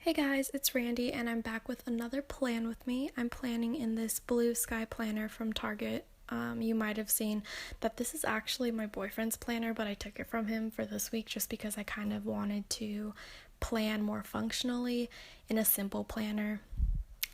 Hey guys, it's Randy and I'm back with another plan with me. I'm planning in this blue sky planner from Target. You might have seen that this is actually my boyfriend's planner, but I took it from him for this week just because I kind of wanted to plan more functionally in a simple planner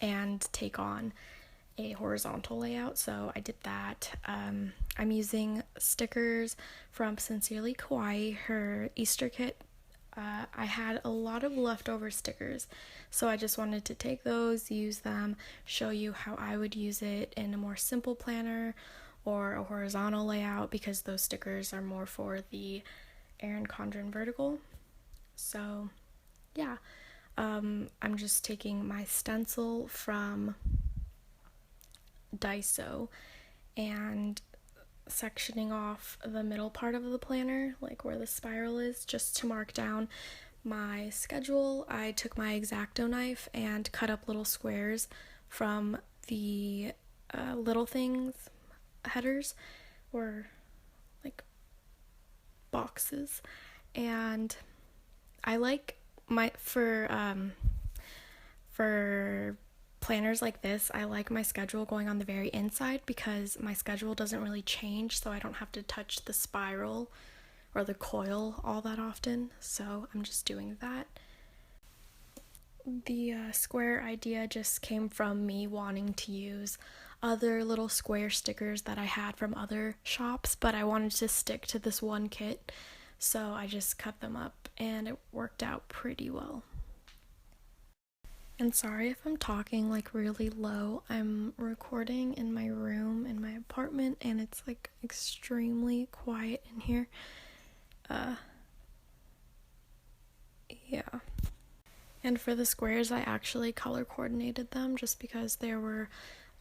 and take on a horizontal layout. So I did that. I'm using stickers from Sincerely Kawaii, her Easter kit. I had a lot of leftover stickers, so I just wanted to take those, use them, show you how I would use it in a more simple planner or a horizontal layout because those stickers are more for the Erin Condren vertical. So yeah, I'm just taking my stencil from Daiso and sectioning off the middle part of the planner, like where the spiral is, just to mark down my schedule. I took my X-Acto knife and cut up little squares from the little things headers or like boxes, and I like my for planners like this, I like my schedule going on the very inside because my schedule doesn't really change, so I don't have to touch the spiral or the coil all that often. So I'm just doing that. The square idea just came from me wanting to use other little square stickers that I had from other shops, but I wanted to stick to this one kit, so I just cut them up and it worked out pretty well. And sorry if I'm talking like really low. I'm recording in my room in my apartment and it's like extremely quiet in here. Yeah. And for the squares, I actually color coordinated them just because there were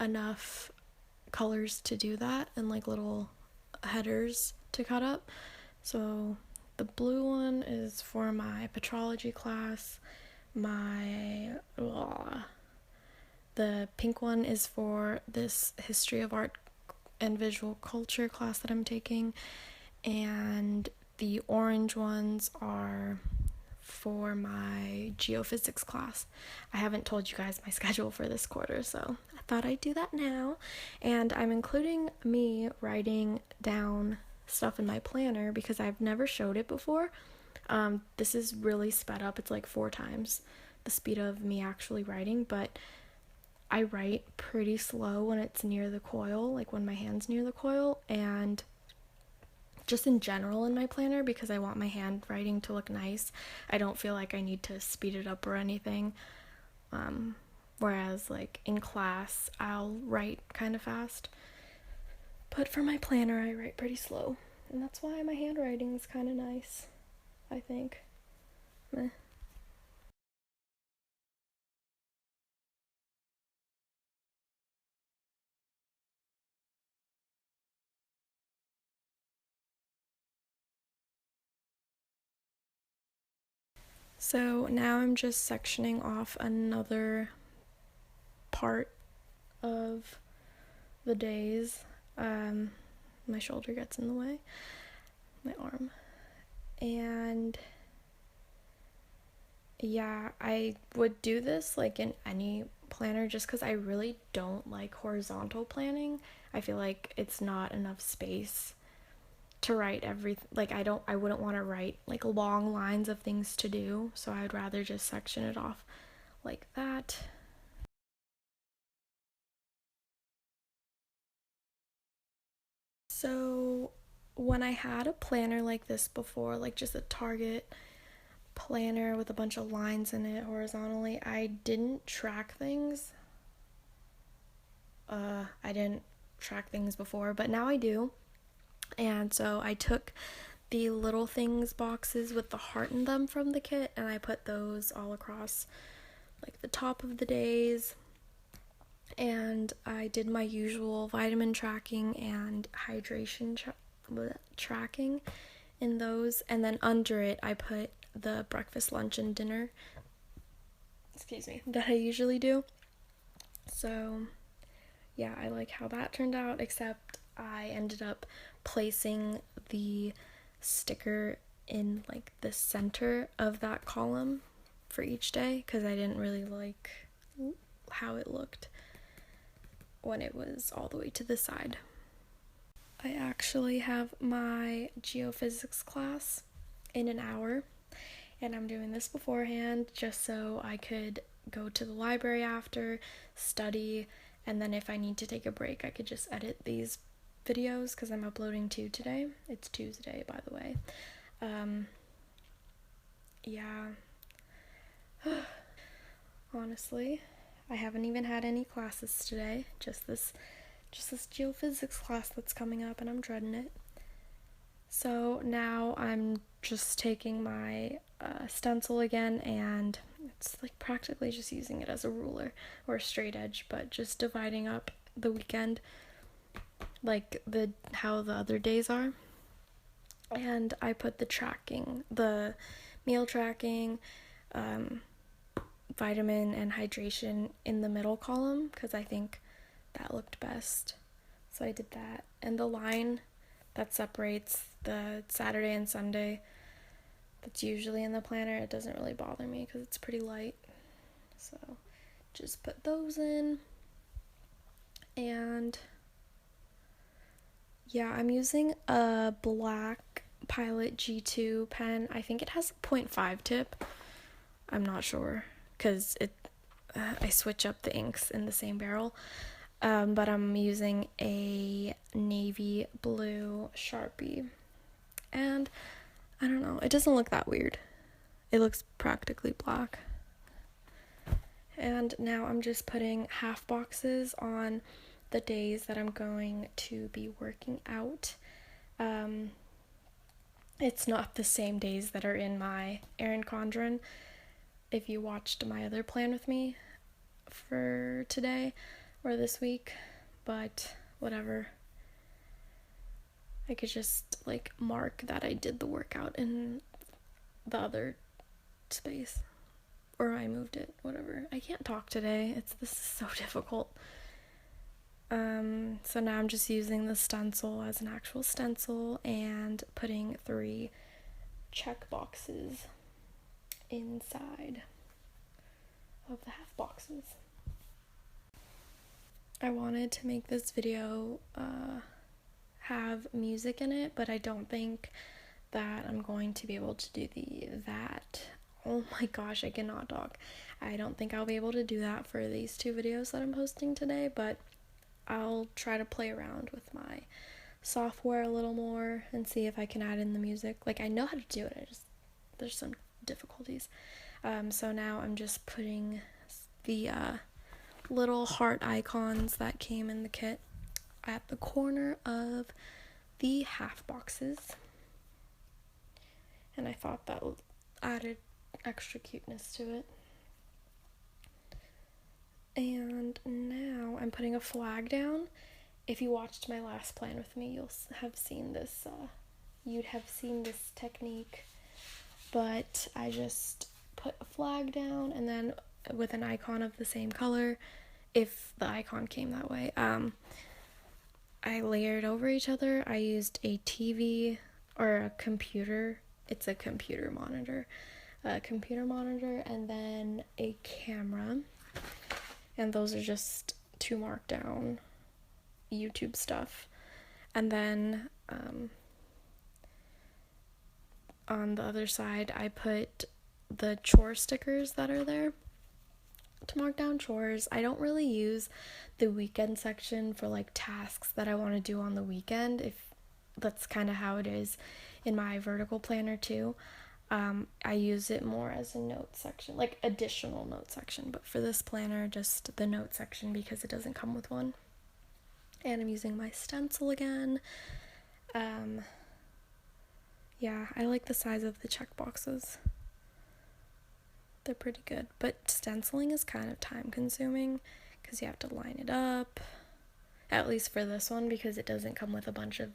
enough colors to do that and like little headers to cut up. So the blue one is for my petrology class. The pink one is for this history of art and visual culture class that I'm taking, and the orange ones are for my geophysics class. I haven't told you guys my schedule for this quarter, so I thought I'd do that now. And I'm including me writing down stuff in my planner because I've never showed it before. This is really sped up. It's like 4 times the speed of me actually writing, but I write pretty slow when it's near the coil, like when my hand's near the coil, and just in general in my planner because I want my handwriting to look nice. I don't feel like I need to speed it up or anything. Whereas like in class, I'll write kind of fast. But for my planner, I write pretty slow. And that's why my handwriting is kind of nice, I think. Meh. So now I'm just sectioning off another part of the days. My shoulder gets in the way, my arm. And yeah, I would do this like in any planner just because I really don't like horizontal planning. I feel like it's not enough space to write everything. Like I wouldn't want to write like long lines of things to do, so I would rather just section it off like that. So when I had a planner like this before, like just a Target planner with a bunch of lines in it horizontally, I didn't track things. I didn't track things before, but now I do. And so I took the little things boxes with the heart in them from the kit and I put those all across like the top of the days. And I did my usual vitamin tracking and hydration tracking in those, and then under it I put the breakfast, lunch, and dinner, excuse me, that I usually do. So yeah, I like how that turned out, except I ended up placing the sticker in like the center of that column for each day because I didn't really like how it looked when it was all the way to the side. I actually have my geophysics class in an hour, and I'm doing this beforehand just so I could go to the library after, study, and then if I need to take a break, I could just edit these videos because I'm uploading 2 today. It's Tuesday, by the way. Yeah. Honestly, I haven't even had any classes today, just this geophysics class that's coming up, and I'm dreading it. So now I'm just taking my stencil again, and it's like practically just using it as a ruler or a straight edge, but just dividing up the weekend like how the other days are. And I put the meal tracking, vitamin and hydration in the middle column because I think that looked best. So I did that. And the line that separates the Saturday and Sunday that's usually in the planner, it doesn't really bother me because it's pretty light. So just put those in. And yeah, I'm using a black Pilot G2 pen. I think it has a 0.5 tip. I'm not sure because I switch up the inks in the same barrel. But I'm using a navy blue Sharpie. And I don't know, it doesn't look that weird. It looks practically black. And now I'm just putting half boxes on the days that I'm going to be working out. It's not the same days that are in my Erin Condren. If you watched my other plan with me for today or this week, but whatever. I could just like mark that I did the workout in the other space, or I moved it, whatever. I can't talk today. This is so difficult. So now I'm just using the stencil as an actual stencil and putting 3 check boxes inside of the half boxes. I wanted to make this video have music in it, but I don't think that I'm going to be able to do that. Oh my gosh, I cannot talk. I don't think I'll be able to do that for these 2 videos that I'm posting today, but I'll try to play around with my software a little more and see if I can add in the music. Like, I know how to do it, there's some difficulties. So now I'm just putting the little heart icons that came in the kit at the corner of the half boxes. And I thought that added extra cuteness to it. And now I'm putting a flag down. If you watched my last plan with me, you'll have seen this, you'd have seen this technique. But I just put a flag down and then with an icon of the same color, if the icon came that way. I layered over each other. I used a TV or a computer. It's a computer monitor. And then a camera. And those are just to mark down YouTube stuff. And then on the other side, I put the chore stickers that are there to mark down chores. I don't really use the weekend section for like tasks that I want to do on the weekend. If that's kind of how it is in my vertical planner too. I use it more as a note section, like additional note section, but for this planner, just the note section because it doesn't come with one. And I'm using my stencil again. Yeah, I like the size of the check boxes. They're pretty good, but stenciling is kind of time consuming because you have to line it up, at least for this one, because it doesn't come with a bunch of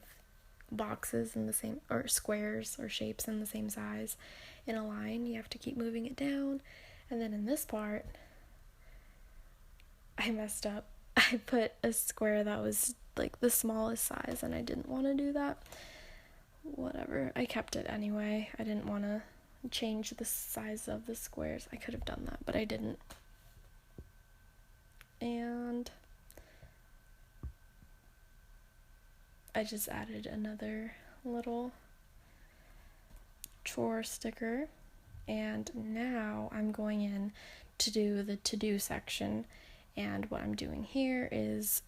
boxes in the same, or squares or shapes in the same size in a line. You have to keep moving it down. And then in this part, I messed up. I put a square that was like the smallest size and I didn't want to do that. Whatever, I kept it anyway. I didn't want to change the size of the squares. I could have done that, but I didn't. And I just added another little chore sticker, and now I'm going in to do the to-do section. And what I'm doing here is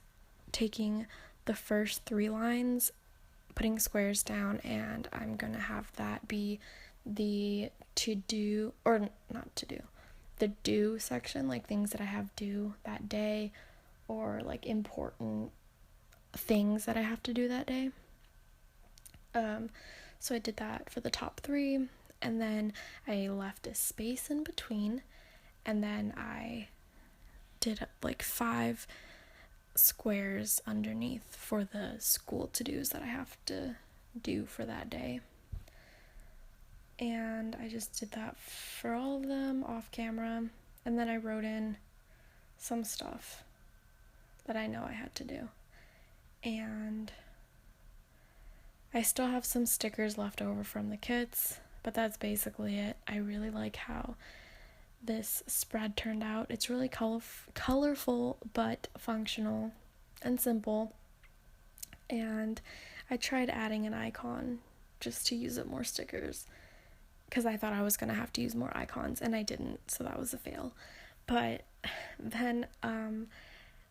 taking the first 3 lines, putting squares down, and I'm gonna have that be the to-do, or not to-do, the do section, like things that I have due that day, or like important things that I have to do that day. So I did that for the top 3, and then I left a space in between, and then I did like 5 squares underneath for the school to-dos that I have to do for that day. And I just did that for all of them off camera, and then I wrote in some stuff that I know I had to do. And I still have some stickers left over from the kits, but that's basically it. I really like how this spread turned out. It's really colorful but functional and simple. And I tried adding an icon just to use up more stickers, because I thought I was going to have to use more icons, and I didn't, so that was a fail. But then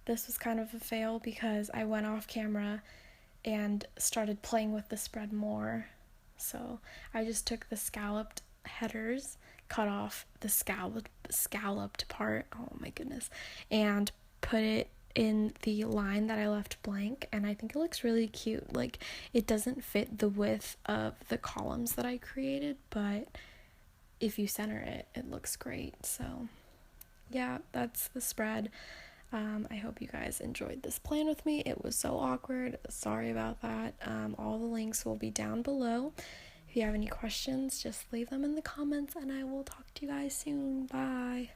this was kind of a fail because I went off camera and started playing with the spread more. So I just took the scalloped headers, cut off the scalloped part, oh my goodness, and put it in the line that I left blank, and I think it looks really cute. Like, it doesn't fit the width of the columns that I created, but if you center it, it looks great. So yeah, that's the spread. I hope you guys enjoyed this plan with me. It was so awkward. Sorry about that. All the links will be down below. If you have any questions, just leave them in the comments, and I will talk to you guys soon. Bye.